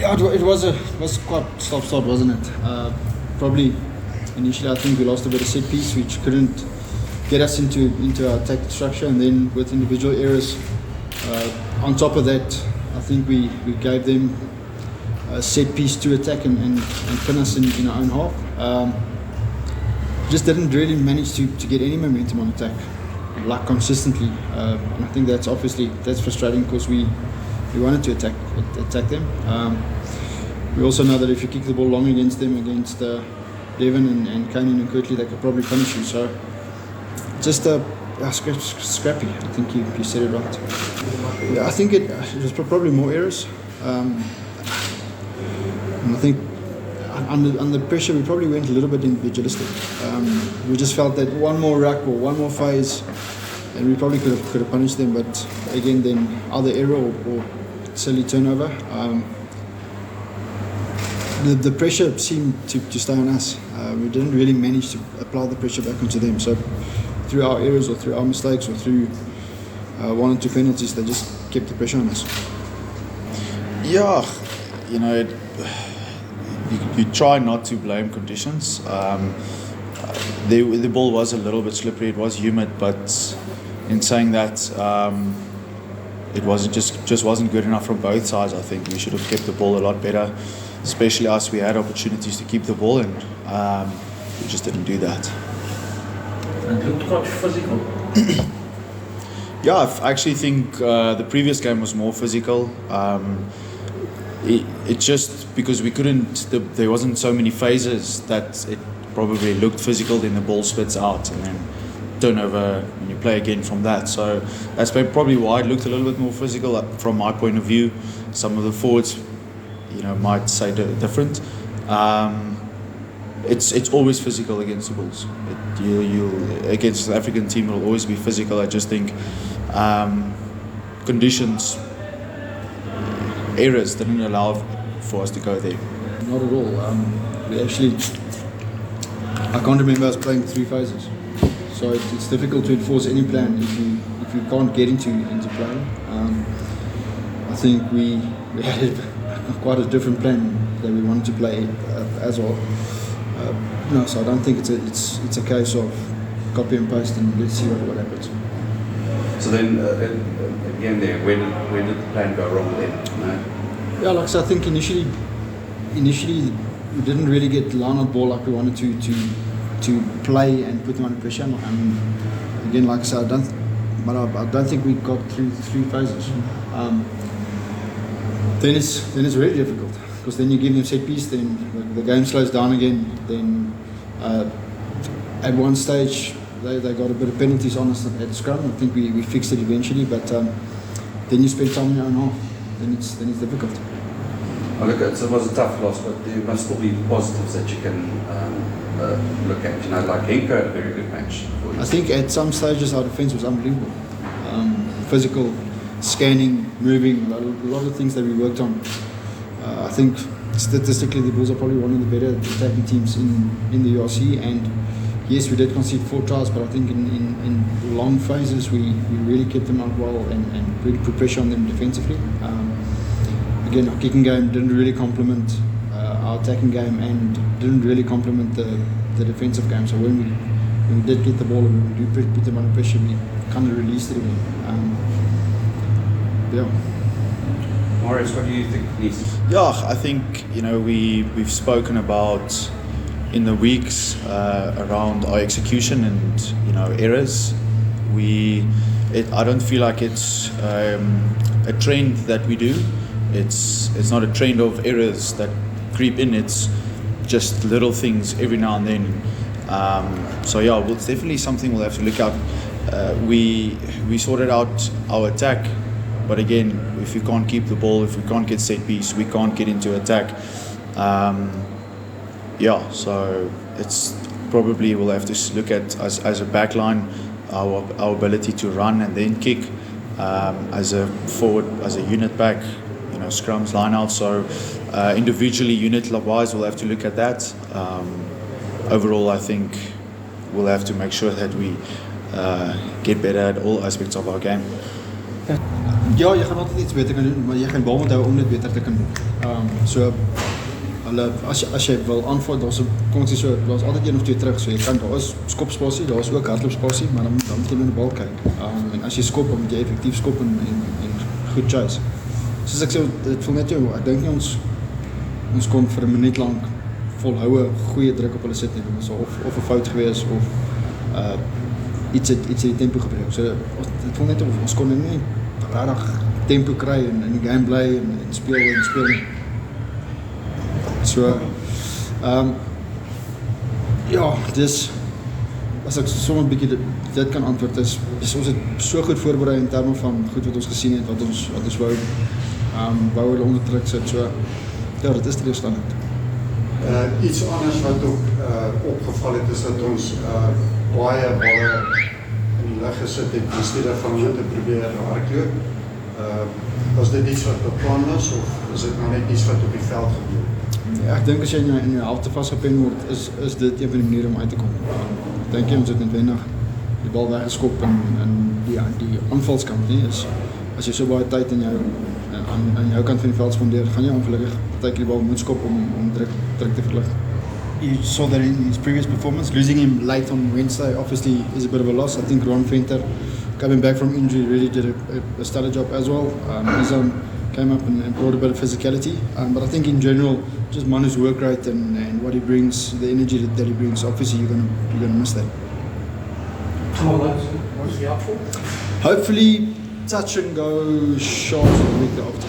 Yeah, it was quite stop-start, wasn't it? Probably initially I think we lost a bit of set piece, which couldn't get us into our attack structure, and then with individual errors. On top of that, I think we gave them a set piece to attack and pin us in our own half. Just didn't really manage to get any momentum on attack, like consistently. And I think that's frustrating because we wanted to attack them. We also know that if you kick the ball long against them, against Devon and Kane and Kirtley, they could probably punish you. So just scrappy. I think you said it right. Yeah, I think it was probably more errors. And I think under pressure we probably went a little bit individualistic. We just felt that one more ruck or one more phase, and we probably could have punished them. But again, then either error or silly turnover. The pressure seemed to stay on us. We didn't really manage to apply the pressure back onto them. So through our errors or through our mistakes or through one or two penalties, they just kept the pressure on us. Yeah, you try not to blame conditions. The ball was a little bit slippery, it was humid, but in saying that, it wasn't just wasn't good enough from both sides. I think we should have kept the ball a lot better, especially us. We had opportunities to keep the ball, and we just didn't do that. And it looked quite physical. Yeah, I actually think the previous game was more physical. It just because we couldn't, there wasn't so many phases that it probably looked physical. Then the ball spits out, and then turnover, and you play again from that. So that's probably why it looked a little bit more physical from my point of view. Some of the forwards, might say different. It's always physical against the Bulls. Against the African team, it will always be physical. I just think conditions, errors didn't allow for us to go there. Not at all. We actually, I can't remember us playing 3 phases. So it's difficult to enforce any plan if you can't get into playing. I think we had quite a different plan that we wanted to play as well. So I don't think it's a case of copy and paste and let's see what happens. So then again there, where did the plan go wrong then? No? Yeah, like I think initially we didn't really get line on ball like we wanted to play and put them under pressure. And again, like I said, I don't think we got through 3 phases. Then it's really difficult because then you give them set piece, then the game slows down again. Then at one stage they got a bit of penalties on us at scrum. I think we fixed it eventually, but then you spend time in your own half. Then it's difficult. Oh, look, it was a tough loss, but there must still be positives that you can look at. Like Henk had a very good match. I think at some stages our defence was unbelievable. Physical, scanning, moving, a lot of things that we worked on. I think statistically the Bulls are probably one of the better attacking teams in the URC, and yes, we did concede 4 tries, but I think in long phases we really kept them out well and really put pressure on them defensively. Again, our kicking game didn't really complement our attacking game and didn't really complement the defensive game. So when we did get the ball and we do put them under pressure, we kind of released it again. Marius, what do you think needs? Yeah, I think we've spoken about in the weeks around our execution and errors. I don't feel like it's a trend that we do. It's not a trend of errors that creep in. It's just little things every now and then. Well, it's definitely something we'll have to look at. We sorted out our attack, but again, if we can't keep the ball, if we can't get set piece, we can't get into attack. So it's probably we'll have to look at as a backline our ability to run and then kick, as a forward, as a unit back, scrums, line out. So individually, unit wise, we'll have to look at that. Overall, I think we'll have to make sure that we get better at all aspects of our game. Ja, jy gaan altyd iets beter kan doen, maar jy gaan bal moet hou om dit beter te kan doen. So hulle as jy wil aanval, kom ons sê so, daar's altyd een of twee terug, so jy kan daar is skopspasie, daar is ook hardloopspasie, maar dan moet jy net die bal kyk. En as jy skop, dan moet jy effektief skop en goed chase. Soos ek sê, dit voel net jou, ek dink nie ons kon vir 'n minuut lank volhoue goeie druk op hulle sit nie, dit was of 'n fout gewees of iets het die tempo gebreek. So dit voel net of ons kon nie regtig tempo kry in die game bly en speel nie. So ja, dis as ek sommer 'n bietjie dit kan antwoord is ons het so goed voorberei in terme van goed wat ons gesien het, wat ons wou hulle onder druk sit. So ja, dit is teleurstellend. Iets anders wat ook opgeval het is dat ons baie balle in die lug gesit het in steede van om te probeer hardloop. Was dit iets wat beplan was of is dit nou net iets wat op die veld gebeur? Ja, ek dink as jy in jou helfte vasgepen word, is dit een van die maniere om uit te kom. Ek dink jy ons het noodwendig die bal weggeskop en die aanvalskant nie is as jy so baie tyd aan jou kant van die veld spandeer, gaan jy ongelukkig partykeer die bal moet skop om druk te verlig. You saw that in his previous performance, losing him late on Wednesday obviously is a bit of a loss. I think Ron Venter, coming back from injury, really did a stellar job as well. Nizam came up and brought a bit of physicality, but I think in general, just Manu's work rate and what he brings, the energy that he brings, obviously you're gonna miss that. How long was he out for? Hopefully, touch and go short the week after.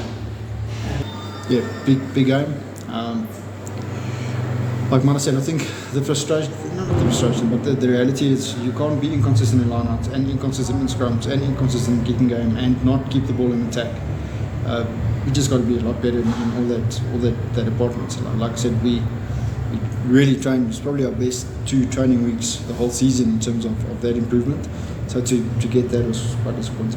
Yeah, big game. Like Mana said, I think the frustration, not the frustration, but the reality is you can't be inconsistent in lineouts and inconsistent in scrums and inconsistent in kicking game and not keep the ball in attack. We just got to be a lot better in all that departments. Like I said, we really trained. It's probably our best 2 training weeks the whole season in terms of that improvement. So to get that was quite disappointing.